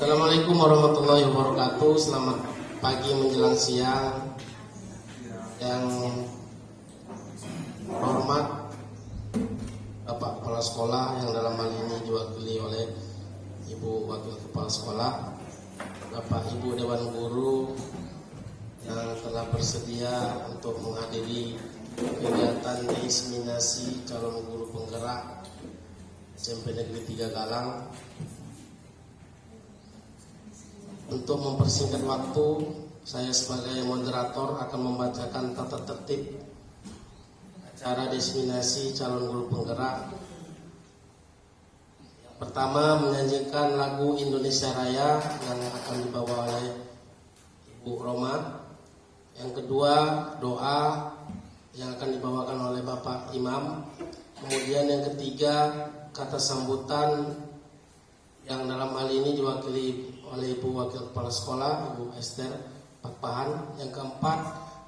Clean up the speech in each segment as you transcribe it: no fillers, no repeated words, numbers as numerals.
Assalamualaikum warahmatullahi wabarakatuh. Selamat pagi menjelang siang. Yang hormat Bapak Kepala Sekolah yang dalam hal ini diwakili oleh Ibu Wakil Kepala Sekolah, Bapak Ibu Dewan Guru yang telah bersedia untuk menghadiri kegiatan diseminasi calon guru penggerak SMP Negeri 3 Galang. Untuk mempersingkat waktu, saya sebagai moderator akan membacakan tata tertib acara diseminasi calon guru penggerak. Yang pertama, menyanyikan lagu Indonesia Raya yang akan dibawa oleh Ibu Roma. Yang kedua, doa yang akan dibawakan oleh Bapak Imam. Kemudian yang ketiga, kata sambutan yang dalam hal ini diwakili oleh Ibu Wakil Kepala Sekolah, Ibu Esther Pakpahan. Yang keempat,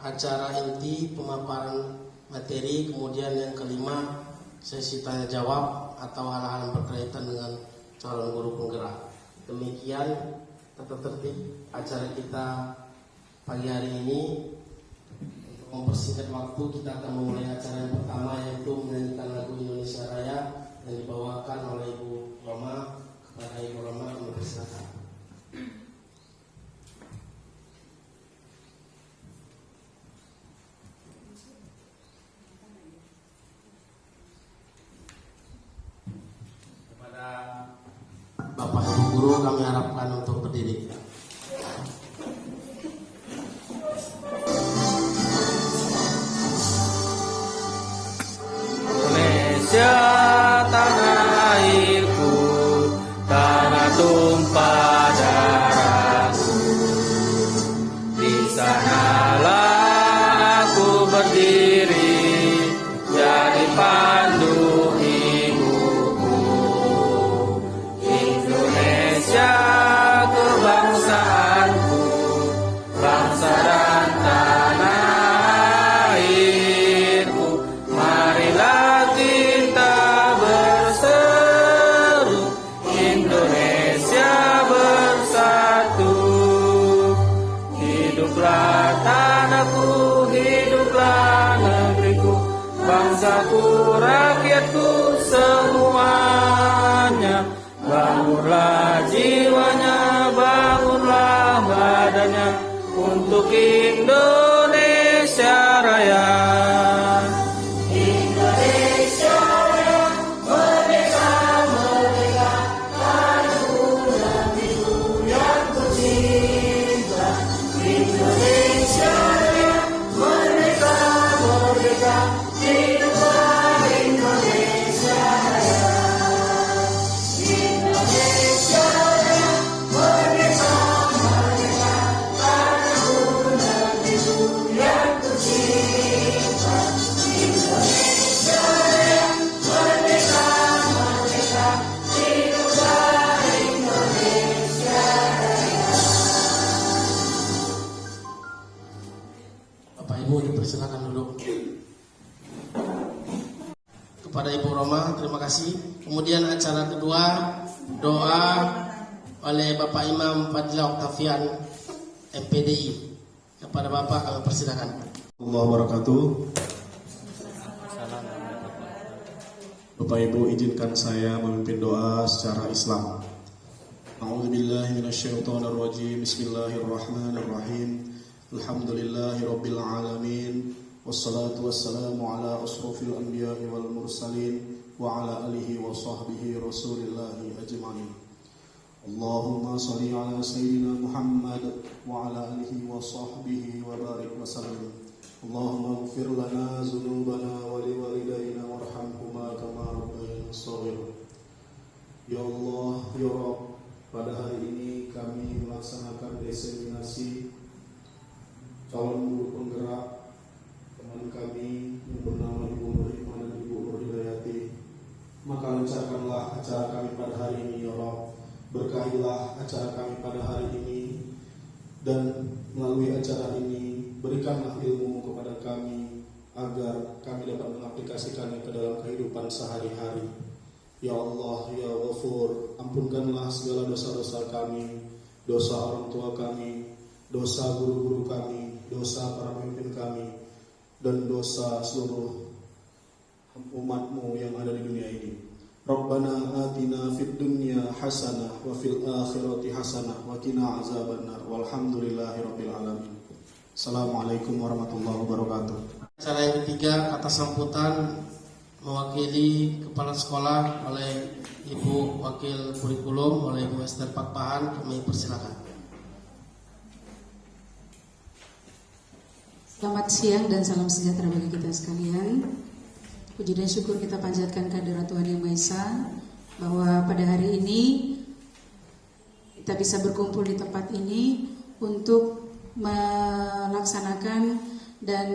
acara inti pemaparan materi. Kemudian yang kelima, sesi tanya jawab atau hal-hal yang berkaitan dengan calon guru penggerak. Demikian tata tertib acara kita pagi hari ini. Untuk mempersingkat waktu, kita akan memulai acara yang pertama, yaitu menyanyikan lagu Indonesia Raya yang dibawakan oleh Ibu Roma. Kepada Ibu Roma, kami persilakan. Kepada Bapak Ibu Guru, kami harapkan untuk berdiri. Indonesia tanah airku, tanah tumpah darahku. Di sanalah aku berdiri, jadi pandu hidupku. Indonesia kebangsaanku, bangsa dan tanah airku. Marilah kita berseru, Indonesia bersatu. Hiduplah tanahku, hiduplah negeriku, bangsaku, rakyatku semuanya. Bangunlah jiwanya, bangunlah badannya untuk Indonesia Raya. Indonesia Raya, merdeka, merdeka, tanahku, negeriku yang kucinta. Indonesia Raya, merdeka, merdeka, hiduplah Indonesia Raya. Indonesia Raya, merdeka, merdeka, tanahku, negeriku yang kucinta. Indonesia Raya, merdeka, merdeka, hiduplah Indonesia Raya. Bapak Ibu dipersilakan dulu. Kepada Ibu Roma, terima kasih. Kemudian acara kedua, doa oleh Bapak Imam Fadila Oktavian MPDI. Kepada Bapak kami persilakan. Allah wabarakatuh. Bapak Ibu, izinkan saya memimpin doa secara Islam. A'udzubillahi minasyaitonirrajim. Bismillahirrahmanirrahim. Alhamdulillahirabbil alamin. Wassalatu wassalamu ala asrofil anbiya'i wal mursalin wa ala alihi wa sahbihi rasulillahi ajma'in. Allahumma salli ala sayyidina Muhammad wa ala alihi wa sahbihi wa barik wa sallim. Allahumma ighfir lana dzunubana wa liwalidayna warhamhuma kama rabbayana shaghira. Ya Allah, ya Rabb, pada hari ini kami melaksanakan diseminasi calon guru penggerak teman kami yang bernama Ibu Nur Hikmah dan Ibu Nur Hidayati. Maka lancarkanlah acara kami pada hari ini, ya Rabb. Berkahilah acara kami pada hari ini, dan melalui acara ini berikanlah ilmu kepada kami agar kami dapat mengaplikasikannya ke dalam kehidupan sehari-hari. Ya Allah, Ya Ghafur, ampunkanlah segala dosa-dosa kami, dosa orang tua kami, dosa guru-guru kami, dosa para pemimpin kami, dan dosa seluruh umatmu yang ada di dunia ini. Rabbana atina fid dunya hasanah wa fil akhirati hasanah wa qina azabannar walhamdulillahi rabbil alamin. Assalamualaikum warahmatullahi wabarakatuh. Acara yang ketiga, kata sambutan mewakili kepala sekolah oleh Ibu Wakil Kurikulum oleh Ibu Esther Pakpahan, kami persilakan. Selamat siang dan salam sejahtera bagi kita sekalian. Puji dan syukur kita panjatkan kehadirat Tuhan Yang Maha Esa bahwa pada hari ini kita bisa berkumpul di tempat ini untuk melaksanakan dan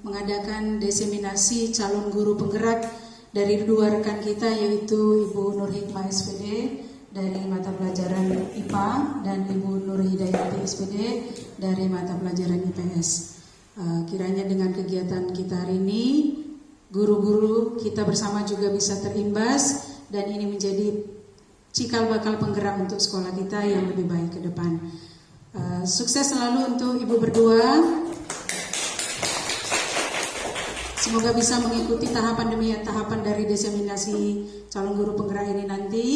mengadakan diseminasi calon guru penggerak dari dua rekan kita, yaitu Ibu Nur Hikmah SPD dari mata pelajaran IPA dan Ibu Nur Hidayati SPD dari mata pelajaran IPS. Kiranya dengan kegiatan kita hari ini, guru-guru kita bersama juga bisa terimbas dan ini menjadi cikal bakal penggerak untuk sekolah kita yang lebih baik ke depan. Sukses selalu untuk Ibu berdua. Semoga bisa mengikuti tahapan demi tahapan dari diseminasi calon guru penggerak ini nanti,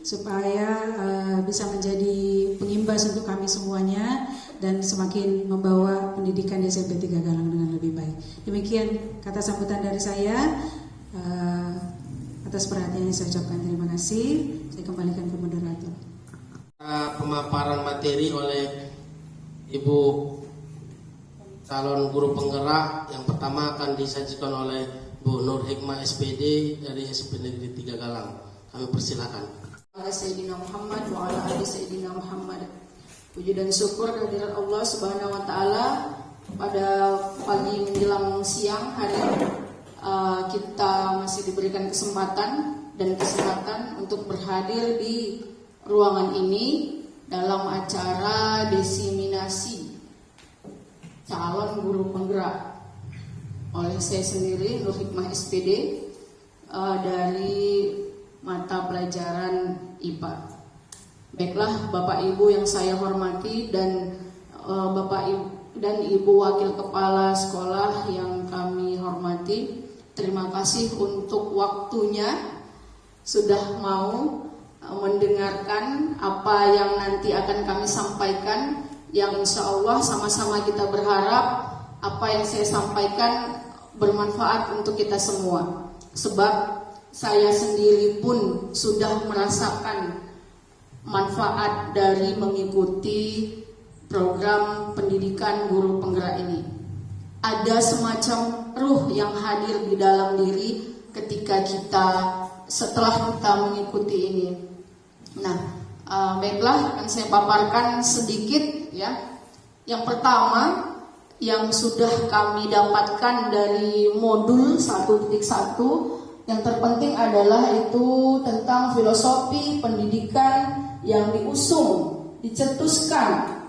supaya bisa menjadi pengimbas untuk kami semuanya dan semakin membawa pendidikan di SMP 3 Galang dengan lebih baik. Demikian kata sambutan dari saya. Atas perhatiannya saya ucapkan terima kasih. Saya kembalikan ke moderator. Pemaparan materi oleh Ibu calon guru penggerak. Yang pertama akan disajikan oleh Bu Nur Hikmah SPD dari SMP Negeri 3 Galang. Kami persilakan. Ala Sayyidina Muhammad wa ala ali Sayyidina Muhammad. Puji dan syukur kehadirat Allah Subhanahu wa taala pada pagi menjelang siang hari kita masih diberikan kesempatan untuk berhadir di ruangan ini dalam acara diseminasi calon guru penggerak oleh saya sendiri Nur Hikmah SPD dari mata pelajaran IPA. Baiklah Bapak Ibu yang saya hormati dan Bapak Ibu dan Ibu Wakil Kepala Sekolah yang kami hormati, terima kasih untuk waktunya sudah mau mendengarkan apa yang nanti akan kami sampaikan, yang insya Allah sama-sama kita berharap apa yang saya sampaikan bermanfaat untuk kita semua. Sebab saya sendiri pun sudah merasakan manfaat dari mengikuti program pendidikan guru penggerak ini. Ada semacam ruh yang hadir di dalam diri ketika setelah kita mengikuti ini. Nah, baiklah, akan saya paparkan sedikit ya. Yang pertama yang sudah kami dapatkan dari modul 1.1, yang terpenting adalah itu tentang filosofi pendidikan yang dicetuskan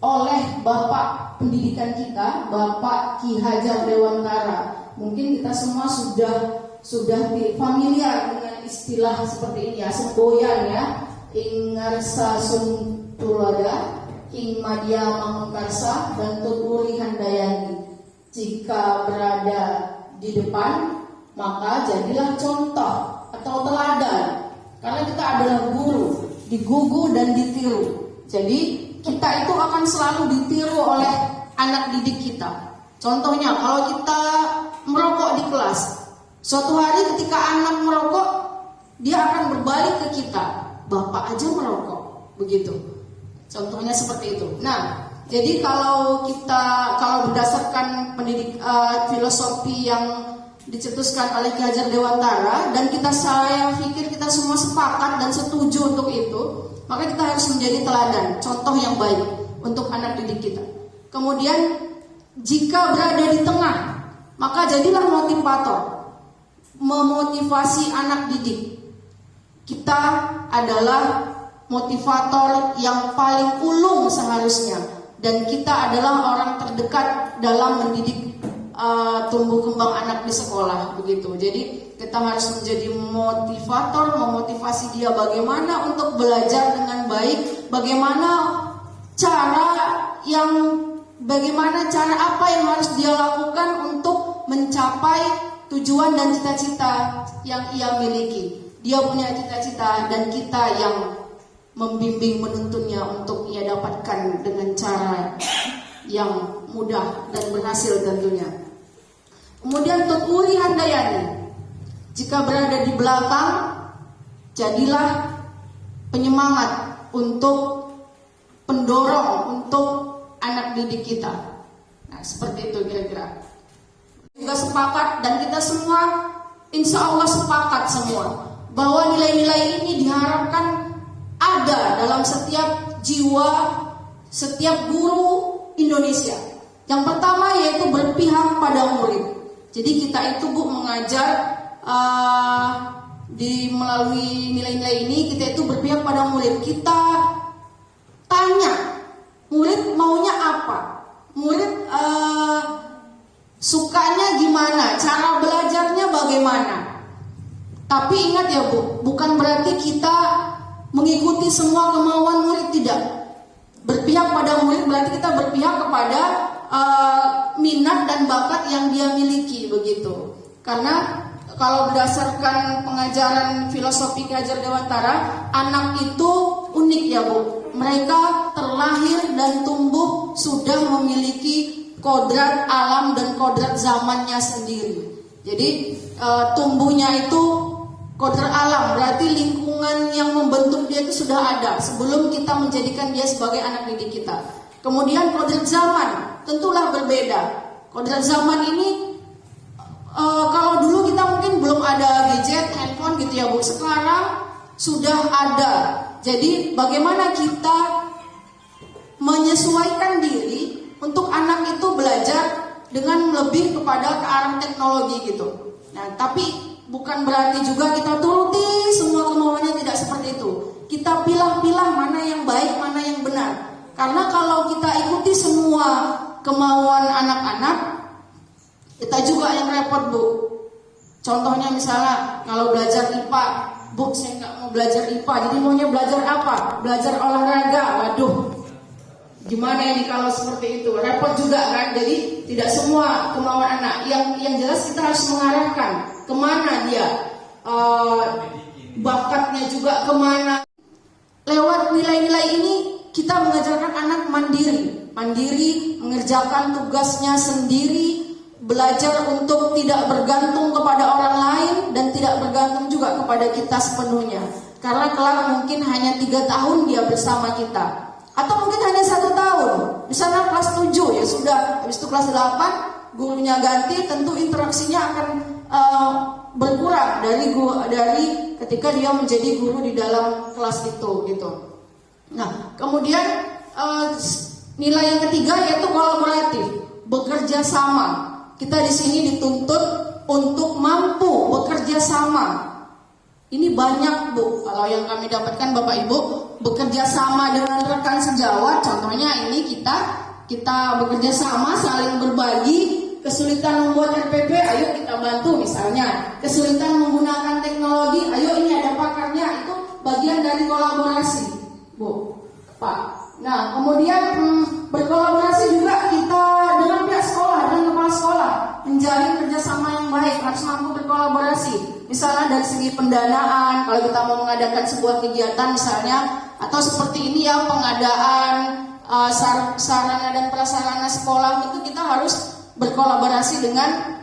oleh Bapak pendidikan kita, Bapak Ki Hajar Dewantara. Mungkin kita semua sudah familiar dengan istilah seperti ini ya, semboyan ya. Ing ngarsa sun tulada, ing madya mangkarsa, dan tuturi handayani. Jika berada di depan, maka jadilah contoh atau teladan. Karena kita adalah guru, digugu dan ditiru. Jadi kita itu akan selalu ditiru oleh anak didik kita. Contohnya kalau kita merokok di kelas, suatu hari ketika anak merokok, dia akan berbalik ke kita, Bapak aja merokok, begitu. Contohnya seperti itu. Nah, jadi kalau berdasarkan filosofi yang dicetuskan oleh Ki Hajar Dewantara, dan saya pikir kita semua sepakat dan setuju untuk itu, maka kita harus menjadi teladan, contoh yang baik untuk anak didik kita. Kemudian jika berada di tengah, maka jadilah motivator, memotivasi anak didik. Kita adalah motivator yang paling ulung seharusnya, dan kita adalah orang terdekat dalam mendidik tumbuh kembang anak di sekolah, begitu. Jadi Kita harus menjadi motivator, memotivasi dia bagaimana untuk belajar dengan baik, bagaimana cara apa yang harus dia lakukan untuk mencapai tujuan dan cita-cita yang ia miliki. Dia punya cita-cita dan kita yang membimbing menuntunnya untuk ia dapatkan dengan cara yang mudah dan berhasil tentunya. Kemudian Tuturi Handayani, jika berada di belakang, jadilah penyemangat untuk pendorong untuk anak didik kita. Nah, seperti itu kira-kira. Juga sepakat dan kita semua insya Allah sepakat semua bahwa nilai-nilai ini diharapkan ada dalam setiap jiwa, setiap guru Indonesia. Yang pertama yaitu berpihak pada murid. Jadi kita itu Bu mengajar melalui nilai-nilai ini, kita itu berpihak pada murid. Kita tanya murid maunya apa, murid sukanya gimana, cara belajarnya bagaimana. Tapi ingat ya Bu, bukan berarti kita mengikuti semua kemauan murid, tidak. Berpihak pada murid berarti kita berpihak kepada minat dan bakat yang dia miliki, begitu. Karena kalau berdasarkan pengajaran filosofi Ki Hajar Dewantara, anak itu unik ya Bu. Mereka terlahir dan tumbuh sudah memiliki kodrat alam dan kodrat zamannya sendiri. Jadi tumbuhnya itu kodrat alam, berarti lingkungan yang membentuk dia itu sudah ada sebelum kita menjadikan dia sebagai anak didik kita. Kemudian kodrat zaman tentulah berbeda. Kodrat zaman ini kalau dulu kita mungkin belum ada gadget, handphone gitu ya Bu. Sekarang sudah ada. Jadi bagaimana kita menyesuaikan diri untuk anak itu belajar dengan lebih kepada ke arah teknologi gitu. Nah, tapi bukan berarti juga kita turuti semua kemauannya, tidak seperti itu. Kita pilah-pilah mana yang baik, mana yang benar. Karena kalau kita ikuti semua kemauan anak-anak, kita juga yang repot Bu. Contohnya misalnya kalau belajar IPA, Bu saya nggak mau belajar IPA, jadi maunya belajar apa? Belajar olahraga. Waduh, gimana ini kalau seperti itu? Repot juga kan. Jadi tidak semua kemauan anak. Yang jelas kita harus mengarahkan kemana dia, bakatnya juga kemana. Lewat nilai-nilai ini kita mengajarkan anak mandiri, mengerjakan tugasnya sendiri, belajar untuk tidak bergantung kepada orang lain dan tidak bergantung juga kepada kita sepenuhnya. Karena kelak mungkin hanya 3 tahun dia bersama kita, atau mungkin hanya 1 tahun. Misalnya kelas 7 ya sudah, habis itu kelas 8 gurunya ganti, tentu interaksinya akan berkurang dari ketika dia menjadi guru di dalam kelas itu gitu. Nah, kemudian nilai yang ketiga yaitu kolaboratif, bekerja sama. Kita di sini dituntut untuk mampu bekerja sama. Ini banyak Bu, kalau yang kami dapatkan Bapak Ibu, bekerja sama dengan rekan sejawat. Contohnya ini kita bekerja sama, saling berbagi. Kesulitan membuat RPP, ayo kita bantu misalnya. Kesulitan menggunakan teknologi, ayo ini ada pakarnya. Itu bagian dari kolaborasi Bu, Pak. Nah, kemudian berkolaborasi juga kita dengan pihak sekolah, dengan kepala sekolah, menjalin kerjasama yang baik, harus mampu berkolaborasi. Misalnya dari segi pendanaan, kalau kita mau mengadakan sebuah kegiatan misalnya, atau seperti ini ya pengadaan sarana dan prasarana sekolah, itu kita harus berkolaborasi dengan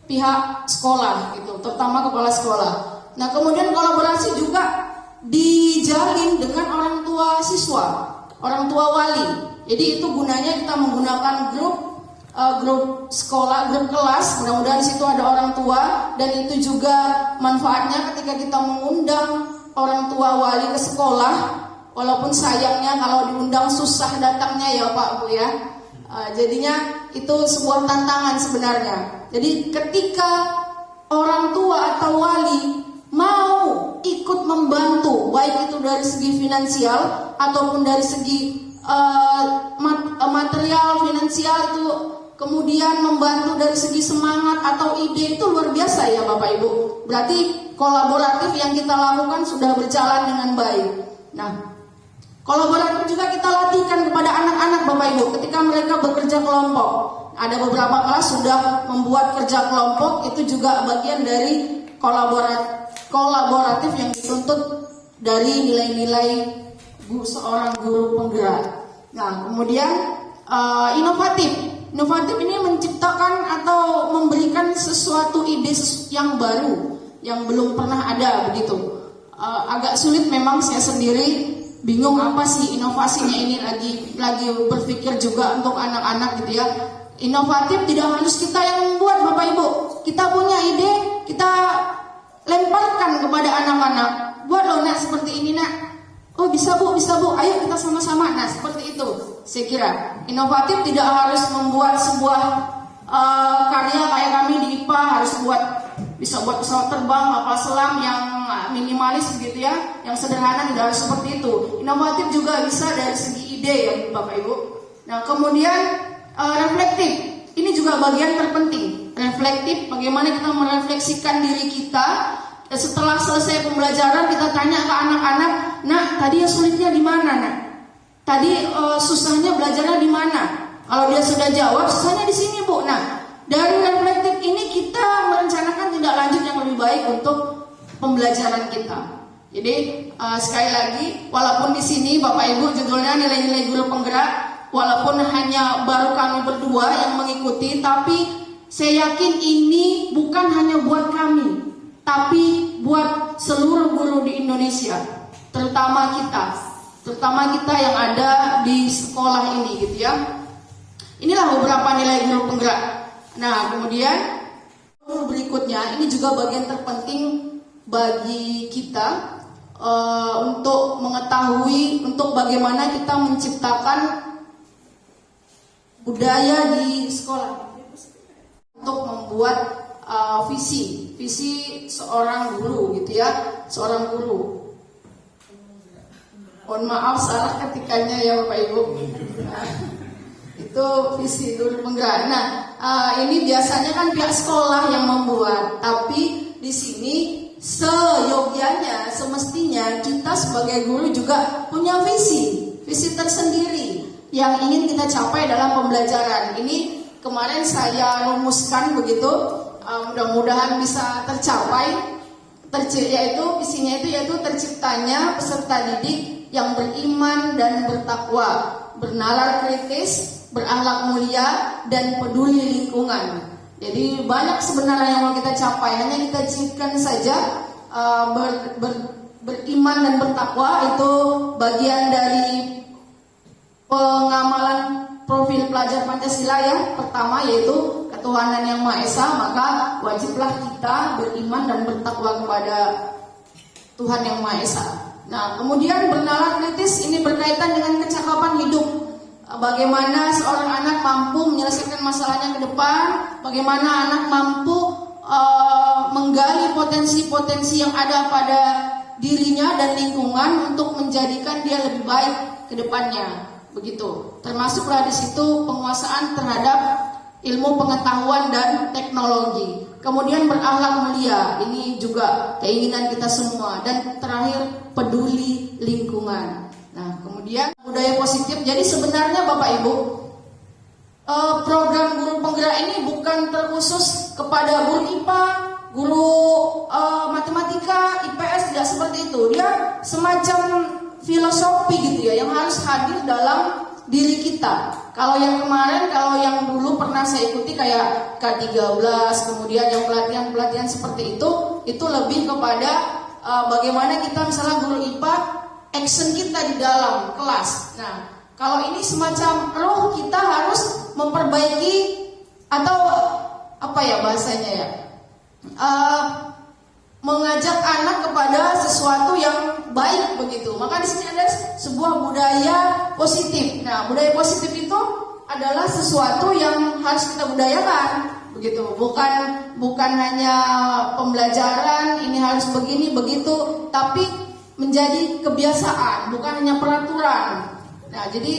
pihak sekolah gitu, terutama kepala sekolah. Nah, kemudian kolaborasi juga dijalin dengan orang tua siswa, orang tua wali. Jadi itu gunanya kita menggunakan grup sekolah, grup kelas. Mudah-mudahan di situ ada orang tua, dan itu juga manfaatnya ketika kita mengundang orang tua wali ke sekolah. Walaupun sayangnya kalau diundang susah datangnya ya Pak Bu ya. Jadinya itu sebuah tantangan sebenarnya. Jadi ketika orang tua atau wali mau ikut membantu, baik itu dari segi finansial ataupun dari segi material finansial, itu kemudian membantu dari segi semangat atau ide, itu luar biasa ya Bapak Ibu. Berarti kolaboratif yang kita lakukan sudah berjalan dengan baik. Nah, kolaboratif juga kita latihkan kepada anak-anak Bapak Ibu ketika mereka bekerja kelompok. Ada beberapa kelas sudah membuat kerja kelompok, itu juga bagian dari kolaboratif yang dituntut dari nilai-nilai seorang guru penggerak. Nah, kemudian inovatif ini menciptakan atau memberikan sesuatu ide yang baru yang belum pernah ada begitu. Agak sulit memang, saya sendiri bingung apa sih inovasinya ini, lagi berpikir juga untuk anak-anak gitu ya. Inovatif tidak harus kita yang membuat Bapak Ibu. Kita punya ide, kita lemparkan kepada anak-anak. Buat loh nak seperti ini nak. Oh bisa bu, ayo kita sama-sama. Nah seperti itu saya kira. Inovatif tidak harus membuat sebuah karya kayak kami di IPA harus bisa buat pesawat terbang, kapal selam yang minimalis gitu ya, yang sederhana, tidak harus seperti itu. Inovatif juga bisa dari segi ide ya Bapak Ibu. Nah kemudian reflektif, ini juga bagian terpenting. Reflektif, bagaimana kita merefleksikan diri kita. Setelah selesai pembelajaran kita tanya ke anak-anak, nah tadi ya sulitnya di mana nak? Tadi susahnya belajarnya di mana? Kalau dia sudah jawab, susahnya di sini bu. Nah dari reflektif ini kita merencanakan tindak lanjut yang lebih baik untuk pembelajaran kita. Jadi sekali lagi, walaupun di sini Bapak Ibu judulnya nilai-nilai guru penggerak, walaupun hanya baru kami berdua yang mengikuti, tapi saya yakin ini bukan hanya buat kami, tapi buat seluruh guru di Indonesia, terutama kita yang ada di sekolah ini gitu ya. Inilah beberapa nilai guru penggerak. Nah kemudian berikutnya, ini juga bagian terpenting bagi kita untuk mengetahui untuk bagaimana kita menciptakan budaya di sekolah, untuk membuat visi seorang guru gitu ya, seorang guru. Mohon maaf salah ketikanya ya Bapak Ibu. Itu visi guru penggerak. Nah, ini biasanya kan pihak sekolah yang membuat, tapi di sini seyogyanya, semestinya kita sebagai guru juga punya visi tersendiri yang ingin kita capai dalam pembelajaran. Ini kemarin saya rumuskan begitu, mudah-mudahan bisa tercapai. Yaitu visinya yaitu terciptanya peserta didik yang beriman dan bertakwa, bernalar kritis, berakhlak mulia, dan peduli lingkungan. Jadi banyak sebenarnya yang mau kita capai, hanya kita ciptakan saja. Beriman dan bertakwa itu bagian dari pengamalan profil pelajar Pancasila yang pertama, yaitu ketuhanan yang Maha Esa. Maka wajiblah kita beriman dan bertakwa kepada Tuhan yang Maha Esa. Nah kemudian bernalar kritis ini berkaitan dengan kecakapan hidup. Bagaimana seorang anak mampu menyelesaikan masalahnya ke depan, bagaimana anak mampu menggali potensi-potensi yang ada pada dirinya dan lingkungan untuk menjadikan dia lebih baik ke depannya. Begitu. Termasuklah di situ penguasaan terhadap ilmu pengetahuan dan teknologi. Kemudian berakhlak mulia, ini juga keinginan kita semua. Dan terakhir peduli lingkungan. Nah, kemudian budaya positif. Jadi sebenarnya Bapak Ibu, program guru penggerak ini bukan terkhusus kepada guru IPA, guru matematika, IPS, tidak seperti itu. Dia semacam filosofi gitu ya, yang harus hadir dalam diri kita. Kalau yang kemarin, kalau yang dulu pernah saya ikuti kayak K13, kemudian yang pelatihan-pelatihan seperti itu lebih kepada bagaimana kita misalnya guru IPA, action kita di dalam kelas. Nah, kalau ini semacam roh kita harus memperbaiki atau apa ya bahasanya ya, mengajak anak kepada sesuatu yang baik begitu. Maka di sini ada sebuah budaya positif. Nah, budaya positif itu adalah sesuatu yang harus kita budayakan begitu. Bukan hanya pembelajaran ini harus begini begitu, tapi menjadi kebiasaan, bukan hanya peraturan. Nah, jadi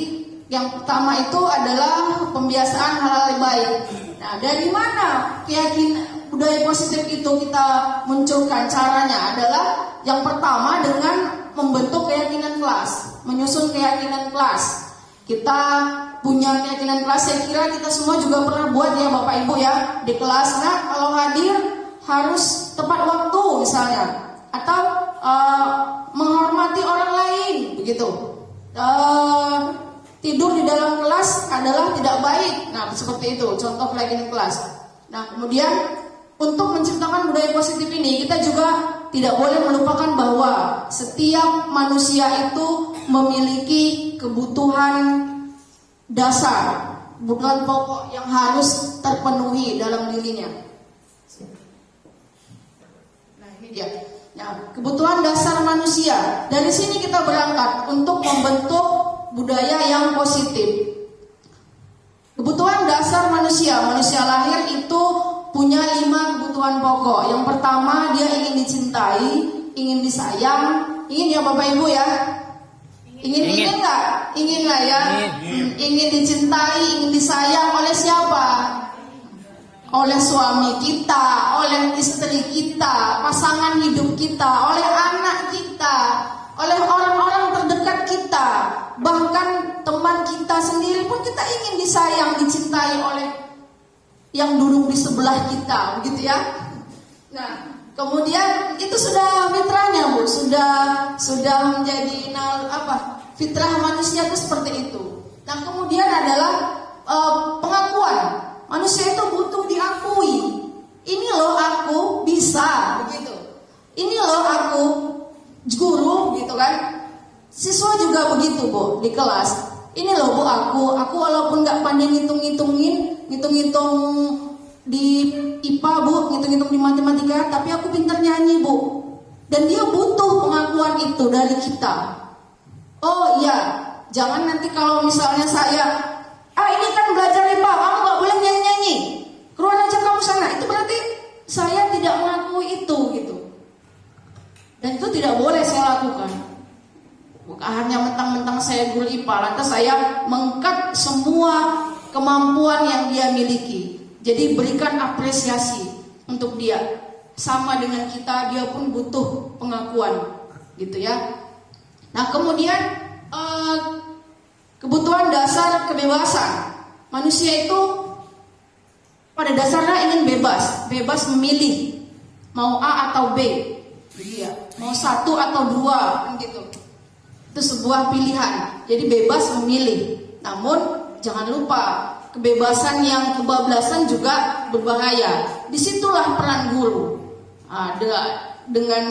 Yang pertama itu adalah pembiasaan hal-hal yang baik. Nah, dari mana keyakinan budaya positif itu kita munculkan? Caranya adalah yang pertama dengan membentuk keyakinan kelas, menyusun keyakinan kelas. Kita punya keyakinan kelas, saya kira kita semua juga pernah buat ya Bapak Ibu ya, di kelas. Nah, kalau hadir harus tepat waktu misalnya, atau menghormati orang lain begitu. Tidur di dalam kelas adalah tidak baik. Nah, seperti itu contoh keyakinan kelas. Nah, kemudian untuk menciptakan budaya positif ini, kita juga tidak boleh melupakan bahwa setiap manusia itu memiliki kebutuhan dasar, kebutuhan pokok yang harus terpenuhi dalam dirinya. Nah, ini dia. Nah, kebutuhan dasar manusia. Dari sini kita berangkat untuk membentuk budaya yang positif. Kebutuhan dasar manusia lahir itu punya 5 kebutuhan pokok. Yang pertama, dia ingin dicintai, ingin disayang, ingin ya Bapak Ibu ya. Ingin nggak? Ingin lah ya. Ingin dicintai, ingin disayang oleh siapa? Oleh suami kita, oleh istri kita, pasangan hidup kita, oleh anak kita, oleh orang-orang terdekat kita, bahkan teman kita sendiri pun kita ingin disayang, dicintai oleh yang duduk di sebelah kita, begitu ya. Nah, kemudian itu sudah fitrahnya Bu, sudah menjadi fitrah manusia itu seperti itu. Nah, kemudian adalah pengakuan. Manusia itu butuh diakui. Ini loh aku bisa, begitu. Ini loh aku guru, gitu kan. Siswa juga begitu Bu di kelas. Ini loh Bu aku walaupun nggak pandai ngitung di IPA Bu, ngitung di matematika, tapi aku pintar nyanyi Bu. Dan dia butuh pengakuan itu dari kita. Oh iya, jangan nanti kalau misalnya saya, ini kan belajar IPA, kamu nggak boleh nyanyi. Keluar aja kamu sana. Itu berarti saya tidak mengakui itu gitu. Dan itu tidak boleh saya lakukan. Bukan hanya mentang-mentang saya guru IPA, lantas saya mengkat semua kemampuan yang dia miliki. Jadi berikan apresiasi untuk dia. Sama dengan kita, dia pun butuh pengakuan, gitu ya. Nah, kemudian kebutuhan dasar kebebasan. Manusia itu pada dasarnya ingin bebas memilih mau A atau B, gitu ya. Mau 1 atau 2, gitu. Itu sebuah pilihan. Jadi bebas memilih. Namun jangan lupa kebebasan yang kebablasan juga berbahaya. Disitulah peran guru. Dengan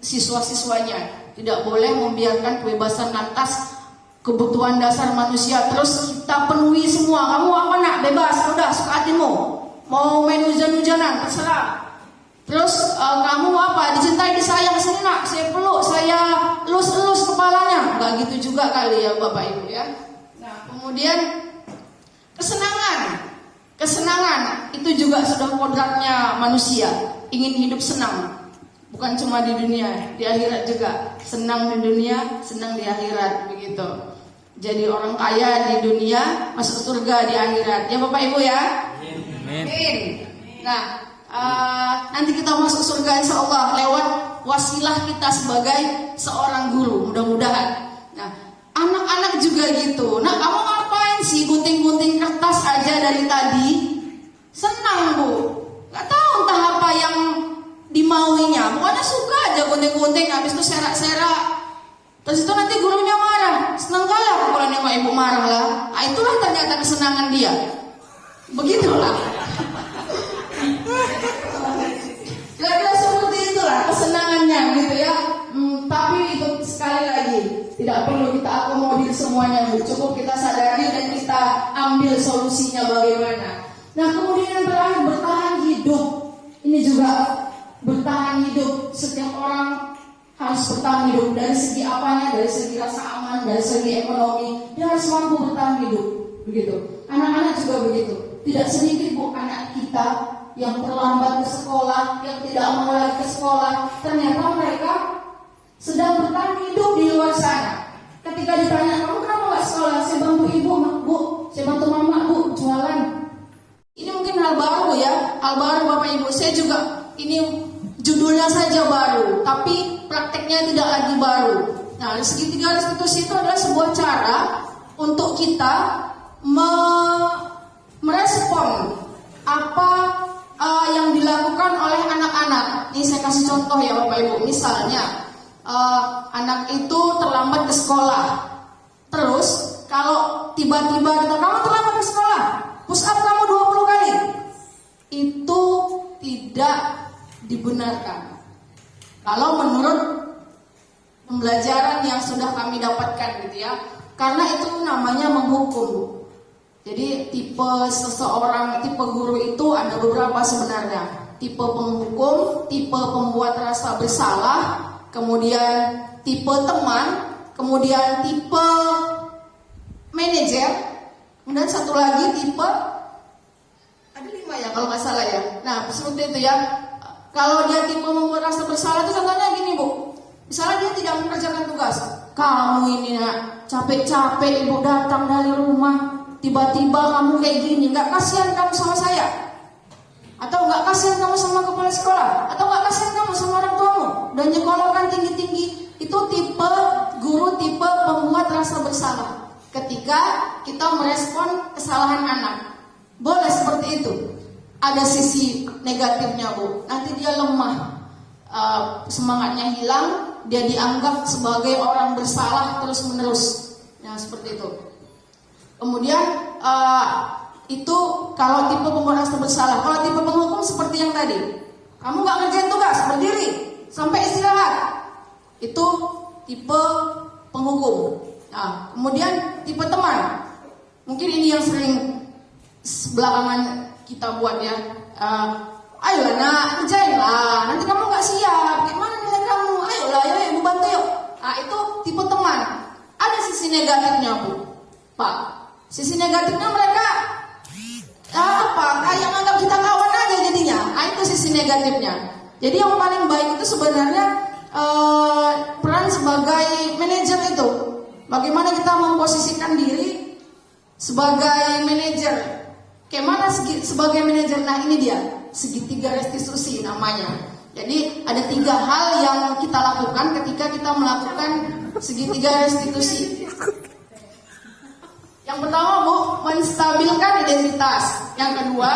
siswa-siswanya tidak boleh membiarkan kebebasan lantas kebutuhan dasar manusia terus kita penuhi semua. Kamu apa nak? Bebas, udah suka hatimu. Mau main hujan-hujanan, terserah. Terus kamu apa? Dicintai, disayang, sini nak, saya peluk, saya elus-elus kepalanya. Enggak gitu juga kali ya Bapak Ibu ya. Nah, kemudian kesenangan itu juga sudah kodratnya manusia. Ingin hidup senang. Bukan cuma di dunia, di akhirat juga. Senang di dunia, senang di akhirat, begitu. Jadi orang kaya di dunia, masuk surga di akhirat. Ya Bapak Ibu ya. Amin. Nah, nanti kita masuk surga insya Allah lewat wasilah kita sebagai seorang guru, mudah-mudahan. Nah, anak-anak juga gitu. Nah, kamu ngapain sih gunting-gunting kertas aja dari tadi? Senang Bu. Gak tahu entah apa yang dimauinya. Pokoknya suka aja gunting-gunting, habis itu serak-serak. Terus itu nanti gurunya marah. Senang kali aku kalau nengok ibu marah lah. Nah, itulah ternyata kesenangan dia. Begitulah. Kira-kira seperti itulah kesenangannya gitu ya. Tapi itu sekali lagi tidak perlu kita akomodir semuanya Bu. Cukup kita sadari dan kita ambil solusinya bagaimana. Nah, kemudian yang terakhir bertahan hidup. Ini juga bertahan hidup. Setiap orang harus bertahan hidup. Dari segi apanya? Dari segi rasa aman, dari segi ekonomi. Dia harus mampu bertahan hidup. Begitu. Anak-anak juga begitu. Tidak sedikit Bu anak kita yang terlambat ke sekolah, yang tidak mau lagi ke sekolah. Ternyata mereka sedang bertahan hidup di luar sana. Ketika ditanya, kamu kenapa gak sekolah? Saya bantu ibu Nah, segitiga restitusi itu adalah sebuah cara untuk kita merespon apa yang dilakukan oleh anak-anak. Ini saya kasih contoh ya Bapak Ibu. Misalnya anak itu terlambat ke sekolah. Terus kalau tiba-tiba kita, kamu terlambat ke sekolah, push up kamu 20 kali. Itu tidak dibenarkan. Kalau menurut pembelajaran yang sudah kami dapatkan gitu ya. Karena itu namanya menghukum. Jadi tipe seseorang, tipe guru itu ada beberapa sebenarnya. Tipe penghukum, tipe pembuat rasa bersalah, kemudian tipe teman, kemudian tipe manajer, kemudian satu lagi tipe, ada 5 ya kalau nggak salah ya. Nah seperti itu ya. Kalau dia tipe membuat rasa bersalah itu contohnya gini Bu. Misalnya dia tidak mengerjakan tugas. Kamu ini nak capek-capek ibu datang dari rumah, tiba-tiba kamu kayak gini, nggak kasihan kamu sama saya? Atau nggak kasihan kamu sama kepala sekolah? Atau nggak kasihan kamu sama orang tuamu? Dan nyekolahkan tinggi-tinggi. Itu tipe guru, tipe pembuat rasa bersalah. Ketika kita merespon kesalahan anak, boleh seperti itu. Ada sisi negatifnya Bu. Nanti dia lemah, semangatnya hilang, dia dianggap sebagai orang bersalah terus-menerus. Ya seperti itu. Kemudian itu kalau tipe pembuat rasa bersalah. Kalau tipe penghukum seperti yang tadi, kamu nggak ngerjain tugas, berdiri sampai istirahat. Itu tipe penghukum. Nah, kemudian tipe teman. Mungkin ini yang sering belakangan kita buat ya. Ayolah nak, ngerjain lah. Nanti kamu nggak siap. Gimana nilai kamu? Ayolah, ayo ibu bantu yuk. Nah, itu tipe teman. Ada sisi negatifnya Bu, Pak. Sisi negatifnya mereka kayak menganggap kita kawan aja jadinya. Nah, itu sisi negatifnya. Jadi yang paling baik itu sebenarnya peran sebagai manajer itu. Bagaimana kita memposisikan diri sebagai manajer. Kayak mana sebagai manajer? Nah ini dia, segitiga restitusi namanya. Jadi ada 3 hal yang kita lakukan ketika kita melakukan segitiga restitusi. Yang pertama Bu, menstabilkan identitas. Yang kedua,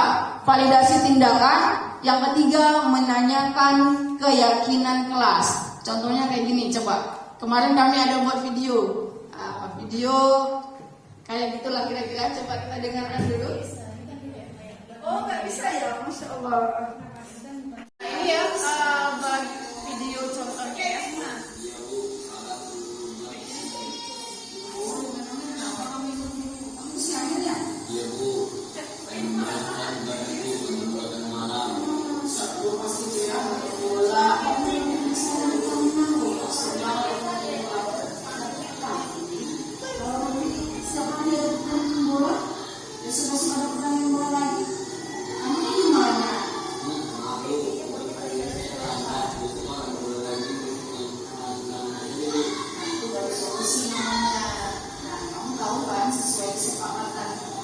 validasi tindakan. Yang ketiga, menanyakan keyakinan kelas. Contohnya kayak gini, coba. Kemarin kami ada buat video. Video kayak gitulah kira-kira. Coba kita dengarkan dulu. Oh nggak bisa ya, Masya Allah. Ini ya video contohnya ya.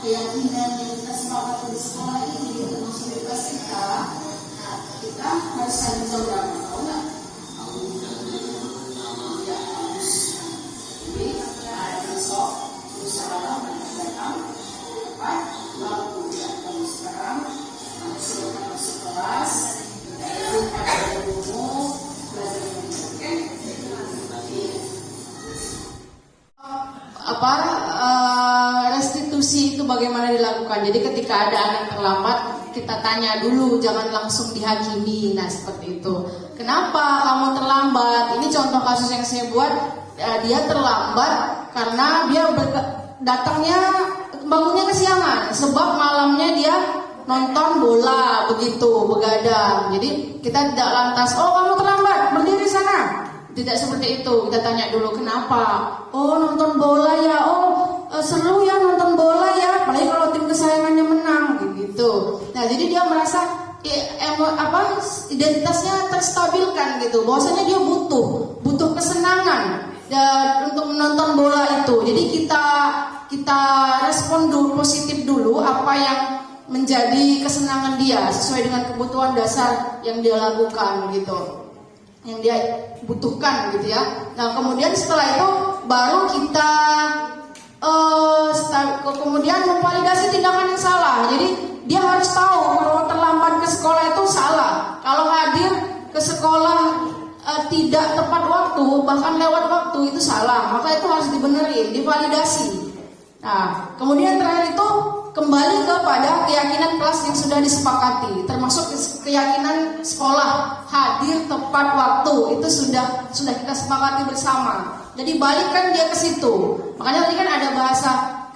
Keyakinan yang kita sepakati di sekolah ini termasuk di kelas kita. Nah, kita harus saling saudara, tahu nggak? Ya, harus. Jadi, besok berusaha mengerjakan cepat, lalu ya, kalau sekarang sudah masuk kelas, kita pada dulu belajar oke? Restitusi itu bagaimana dilakukan? Jadi ketika ada anak terlambat, kita tanya dulu, jangan langsung dihakimi. Nah seperti itu. Kenapa kamu terlambat? Ini contoh kasus yang saya buat. Dia terlambat karena dia datangnya bangunnya kesiangan, sebab malamnya dia nonton bola begitu, begadang. Jadi kita tidak lantas, oh kamu terlambat, berdiri sana. Tidak seperti itu. Kita tanya dulu kenapa. Oh nonton bola ya. Oh seru ya nonton bola ya. Apalagi kalau tim kesayangannya menang gitu. Nah jadi dia merasa identitasnya terstabilkan gitu. Bahwasanya dia butuh kesenangan untuk menonton bola itu. Jadi kita respon dulu, positif dulu apa yang menjadi kesenangan dia sesuai dengan kebutuhan dasar yang dia lakukan gitu. yang dia butuhkan gitu ya. Nah kemudian setelah itu baru kita kemudian memvalidasi tindakan yang salah. Jadi dia harus tahu kalau terlambat ke sekolah itu salah. Kalau hadir ke sekolah tidak tepat waktu, bahkan lewat waktu itu salah. Maka itu harus dibenerin, divalidasi. Nah, kemudian terakhir itu kembali kepada keyakinan kelas yang sudah disepakati, termasuk keyakinan sekolah hadir tepat waktu itu sudah kita sepakati bersama. Jadi balikkan dia ke situ. Makanya tadi kan ada bahasa,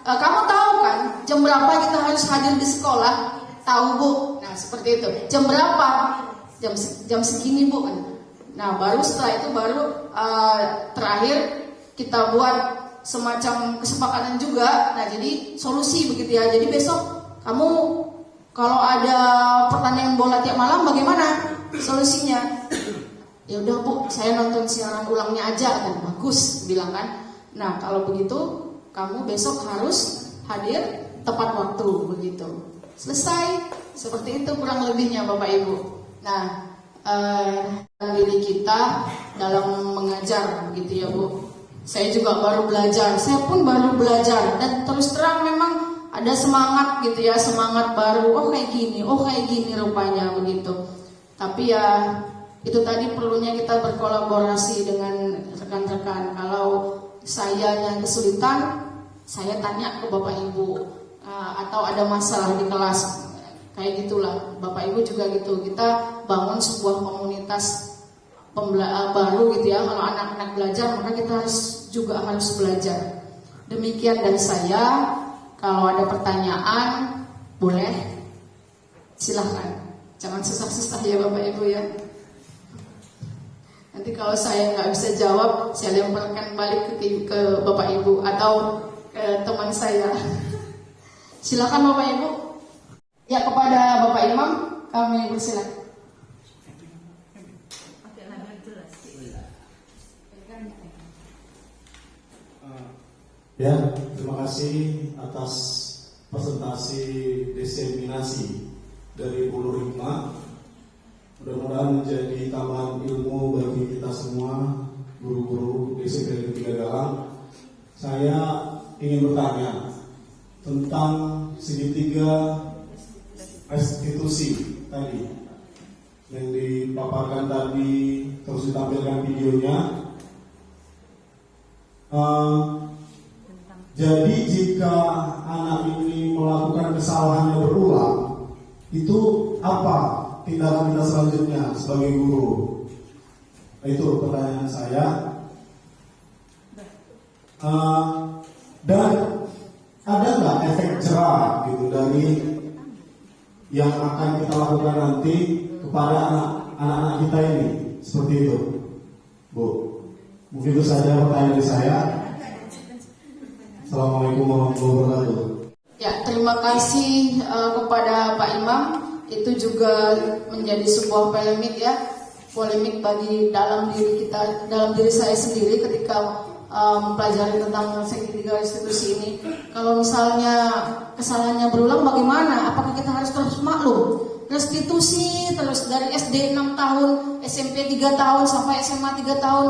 kamu tahu kan jam berapa kita harus hadir di sekolah? Tahu Bu? Nah seperti itu. Jam berapa? Jam segini Bu. Nah baru setelah itu terakhir kita buat semacam kesepakatan juga. Nah jadi solusi begitu ya. Jadi besok kamu kalau ada pertandingan bola tiap malam bagaimana solusinya? Ya udah Bu, saya nonton siaran ulangnya aja kan. Bagus bilang kan. Nah kalau begitu kamu besok harus hadir tepat waktu begitu. Selesai. Seperti itu kurang lebihnya Bapak Ibu. Nah diri kita dalam mengajar gitu ya Bu. Saya juga baru belajar, saya pun baru belajar dan terus terang memang ada semangat gitu ya, semangat baru. Oh kayak gini rupanya begitu. Tapi ya itu tadi perlunya kita berkolaborasi dengan rekan-rekan. Kalau saya yang kesulitan, saya tanya ke Bapak Ibu, atau ada masalah di kelas kayak gitulah. Bapak Ibu juga gitu. Kita bangun sebuah komunitas baru gitu ya. Kalau anak-anak belajar maka kita harus belajar. Demikian dari saya. Kalau ada pertanyaan boleh silahkan. Jangan susah-susah ya Bapak Ibu ya. Nanti kalau saya nggak bisa jawab, saya lemparkan balik ke Bapak Ibu atau ke teman saya. Silakan Bapak Ibu. Ya kepada Bapak Imam kami persilakan. Ya, terima kasih atas presentasi diseminasi dari Bu Rima. Mudah-mudahan menjadi tambahan ilmu bagi kita semua, guru-guru SMP Negeri 3 Galang. Saya ingin bertanya tentang segitiga restitusi tadi yang dipaparkan tadi, terus ditampilkan videonya. Jadi jika anak ini melakukan kesalahan yang berulang, itu apa tindakan kita selanjutnya sebagai guru? Itu pertanyaan saya. Dan ada nggak efek jerah gitu dari yang akan kita lakukan nanti kepada anak-anak kita ini? Seperti itu, Bu. Mungkin itu saja pertanyaan dari saya. Assalamualaikum warahmatullahi wabarakatuh. Ya, terima kasih kepada Pak Imam. Itu juga menjadi sebuah polemik ya, polemik bagi dalam diri saya sendiri ketika mempelajari tentang segitiga restitusi ini. Kalau misalnya kesalahannya berulang, bagaimana? Apakah kita harus terus maklum? Restitusi terus dari SD 6 tahun, SMP 3 tahun sampai SMA 3 tahun,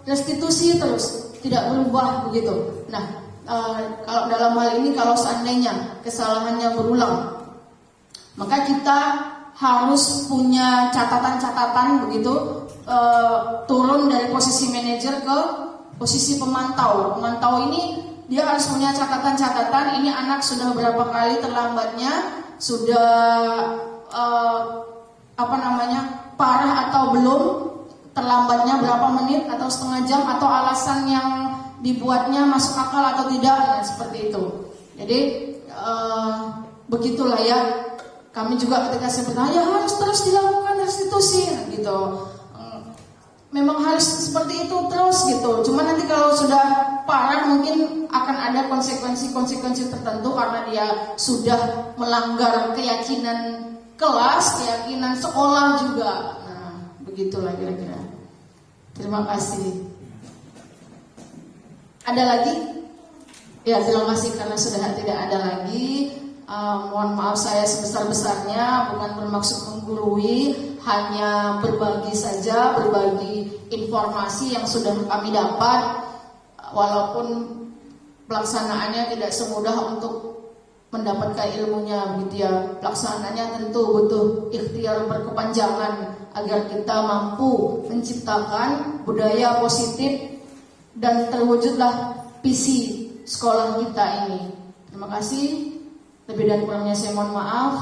restitusi terus tidak berubah begitu. Nah. Kalau dalam hal ini kalau seandainya kesalahannya berulang, maka kita harus punya catatan-catatan begitu, turun dari posisi manajer ke posisi pemantau. Pemantau ini dia harus punya catatan-catatan. Ini anak sudah berapa kali terlambatnya, sudah parah atau belum, terlambatnya berapa menit atau setengah jam, atau alasan yang dibuatnya masuk akal atau tidak, ya, seperti itu. Jadi begitulah ya. Kami juga ketika saya bertanya harus terus dilakukan restitusi gitu. Memang harus seperti itu terus gitu. Cuma nanti kalau sudah parah mungkin akan ada konsekuensi tertentu karena dia sudah melanggar keyakinan kelas, keyakinan sekolah juga. Nah, begitulah kira-kira. Terima kasih. Ada lagi? Ya, terima kasih karena sudah tidak ada lagi. Mohon maaf saya sebesar-besarnya, bukan bermaksud menggurui, hanya berbagi saja, berbagi informasi yang sudah kami dapat, walaupun pelaksanaannya tidak semudah untuk mendapatkan ilmunya begitu ya. Pelaksanaannya tentu butuh ikhtiar berkepanjangan agar kita mampu menciptakan budaya positif dan terwujudlah visi sekolah kita ini. Terima kasih. Lebih dan kurangnya saya mohon maaf.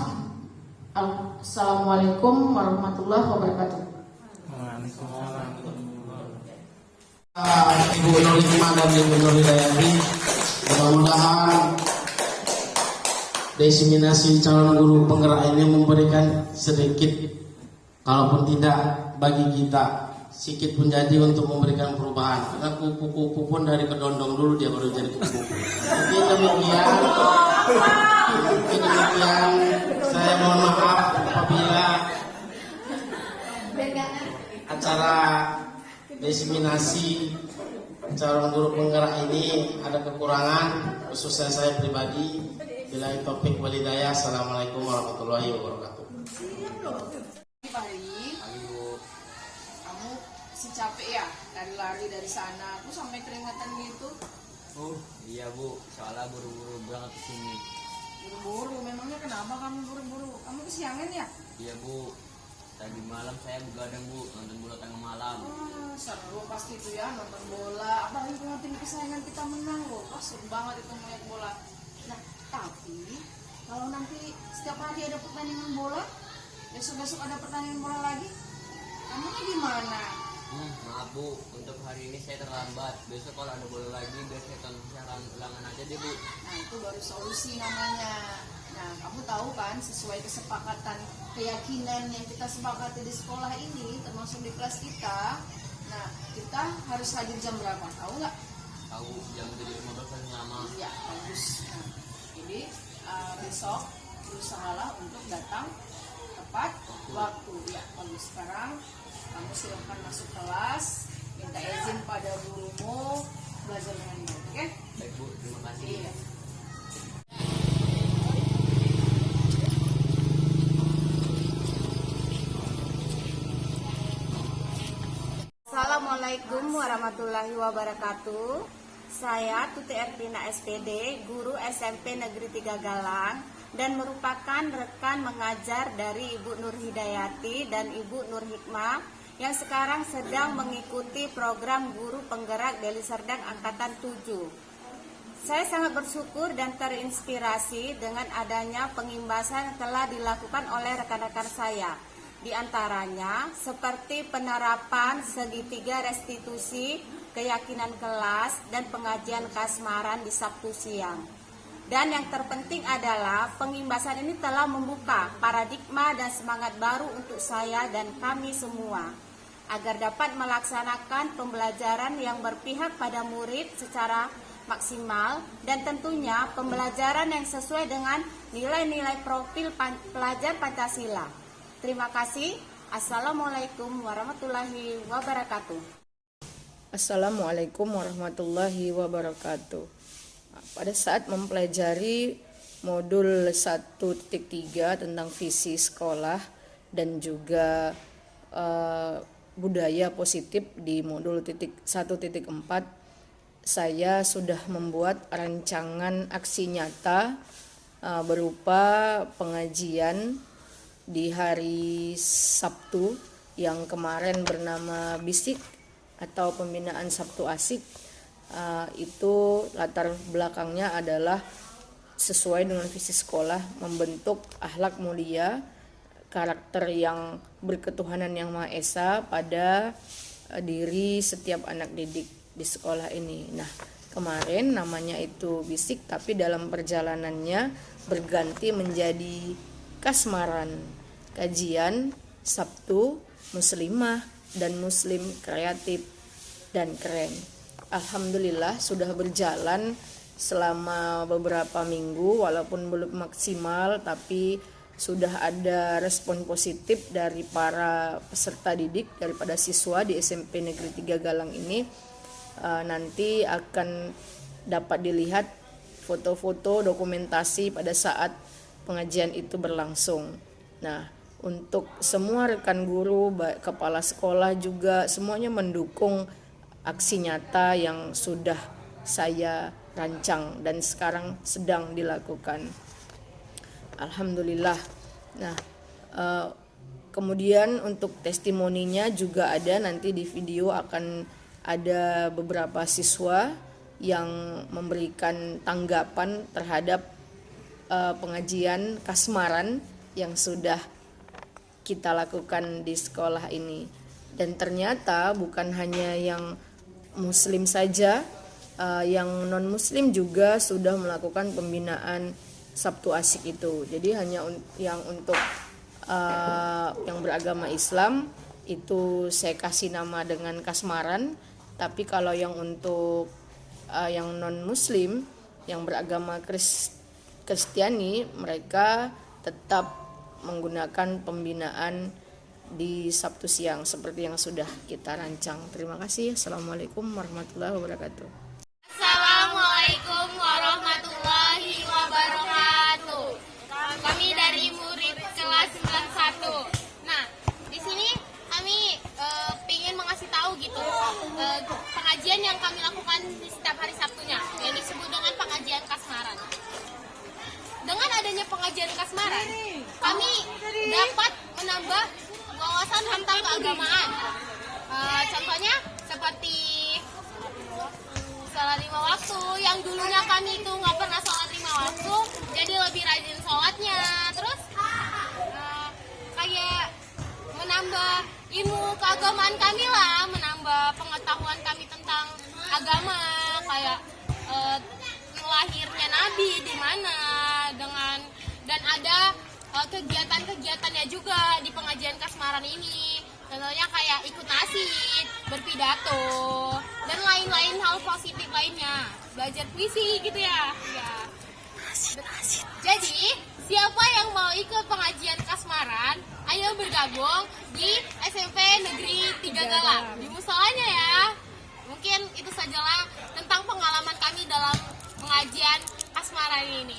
Assalamualaikum warahmatullahi wabarakatuh. Ibu Nur Hikmah dan Ibu Nur Hidayati, mudah-mudahan diseminasi calon guru penggerak ini memberikan sedikit, kalaupun tidak bagi kita, sedikit pun jadi untuk memberikan perubahan. Karena kupu-kupu pun dari kedondong dulu dia baru jadi kupu-kupu. Mungkin demikian, saya mohon maaf apabila acara diseminasi calon guru penggerak ini ada kekurangan, khususnya saya pribadi. Billahi taufik wal hidayah. Assalamualaikum warahmatullahi wabarakatuh. Kamu si capek ya lari-lari dari sana, aku sampai keringatan gitu. Iya Bu, soalnya buru-buru berangkat ke sini. Buru-buru, memangnya kenapa kamu buru-buru? Kamu kesiangan ya? Iya Bu, tadi malam saya begadang Bu, nonton bola tengah malam. Seru pasti itu ya nonton bola. Apalagi kalau tim kesayangan kita menang loh, seru banget itu melihat bola. Nah, tapi kalau nanti setiap hari ada pertandingan bola, besok-besok ada pertandingan bola lagi, kamu gimana? Maaf Bu, untuk hari ini saya terlambat. Besok kalau ada bola lagi, biar saya tonton siaran ulangan aja deh Bu. Nah, itu baru solusi namanya. Nah, kamu tahu kan sesuai kesepakatan keyakinan yang kita sepakati di sekolah ini, termasuk di kelas kita. Nah, kita harus hadir jam berapa? Tahu nggak? Tahu jam 7.15 paling lama. Iya, bagus. Nah, jadi besok berusahalah untuk datang tepat waktu. Ya, bagus. Sekarang kamu silahkan masuk kelas, minta izin pada gurumu, belajar dengan baik, oke? Baik Bu, terima kasih. Iya. Assalamualaikum warahmatullahi wabarakatuh. Saya Tuti Ertina SPD, guru SMP Negeri 3 Galang, dan merupakan rekan mengajar dari Ibu Nur Hidayati dan Ibu Nur Hikmah yang sekarang sedang mengikuti program guru penggerak Deli Serdang Angkatan 7. Saya sangat bersyukur dan terinspirasi dengan adanya pengimbasan yang telah dilakukan oleh rekan-rekan saya. Di antaranya seperti penerapan segitiga restitusi, keyakinan kelas, dan pengajian kasmaran di Sabtu siang. Dan yang terpenting adalah pengimbasan ini telah membuka paradigma dan semangat baru untuk saya dan kami semua, agar dapat melaksanakan pembelajaran yang berpihak pada murid secara maksimal dan tentunya pembelajaran yang sesuai dengan nilai-nilai profil pelajar Pancasila. Terima kasih. Assalamualaikum warahmatullahi wabarakatuh. Assalamualaikum warahmatullahi wabarakatuh. Pada saat mempelajari modul 1.3 tentang visi sekolah dan juga budaya positif di modul 1.4, saya sudah membuat rancangan aksi nyata berupa pengajian di hari Sabtu yang kemarin bernama Bisik atau Pembinaan Sabtu Asik. Itu latar belakangnya adalah sesuai dengan visi sekolah, membentuk akhlak mulia, karakter yang berketuhanan yang Maha Esa pada diri setiap anak didik di sekolah ini. Nah, kemarin namanya itu Bisik, tapi dalam perjalanannya berganti menjadi kasmaran, kajian Sabtu muslimah dan muslim kreatif dan keren. Alhamdulillah sudah berjalan selama beberapa minggu, walaupun belum maksimal, tapi sudah ada respon positif dari para peserta didik, daripada siswa di SMP Negeri 3 Galang ini. Nanti akan dapat dilihat foto-foto dokumentasi pada saat pengajian itu berlangsung. Nah, untuk semua rekan guru, baik kepala sekolah juga semuanya mendukung aksi nyata yang sudah saya rancang dan sekarang sedang dilakukan. Alhamdulillah. Nah, kemudian untuk testimoninya juga ada, nanti di video akan ada beberapa siswa yang memberikan tanggapan terhadap pengajian kasmaran yang sudah kita lakukan di sekolah ini. Dan ternyata bukan hanya yang muslim saja, yang non muslim juga sudah melakukan pembinaan Sabtu Asyik itu. Jadi hanya yang untuk yang beragama Islam itu saya kasih nama dengan kasmaran, tapi kalau yang untuk yang non muslim yang beragama Kristiani, mereka tetap menggunakan pembinaan di Sabtu siang seperti yang sudah kita rancang. Terima kasih. Assalamualaikum warahmatullahi wabarakatuh. Assalamualaikum warahmatullahi wabarakatuh. Kami dari murid kelas 91. Nah, di sini kami ingin mengasih tahu gitu pengajian yang kami lakukan di setiap hari Sabtunya, yang disebut dengan pengajian kasmaran. Dengan adanya pengajian kasmaran, kami dapat menambah wawasan tentang keagamaan. Contohnya seperti sholat 5 waktu, yang dulunya kami itu nggak pernah sholat 5 waktu, jadi lebih rajin sholatnya. Terus kayak menambah ilmu keagamaan kami lah, menambah pengetahuan kami tentang agama, kayak lahirnya Nabi di mana, dan ada kegiatan-kegiatannya juga di pengajian kasmaran ini. Contohnya kayak ikut nasid, berpidato, dan lain-lain hal positif lainnya. Belajar puisi gitu ya. Jadi, siapa yang mau ikut pengajian kasmaran, ayo bergabung di SMP Negeri 3 Galang. Di musolanya ya. Mungkin itu sajalah tentang pengalaman kami dalam pengajian kasmaran ini.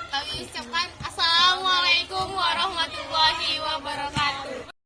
Kami ucapkan Assalamualaikum warahmatullahi wabarakatuh.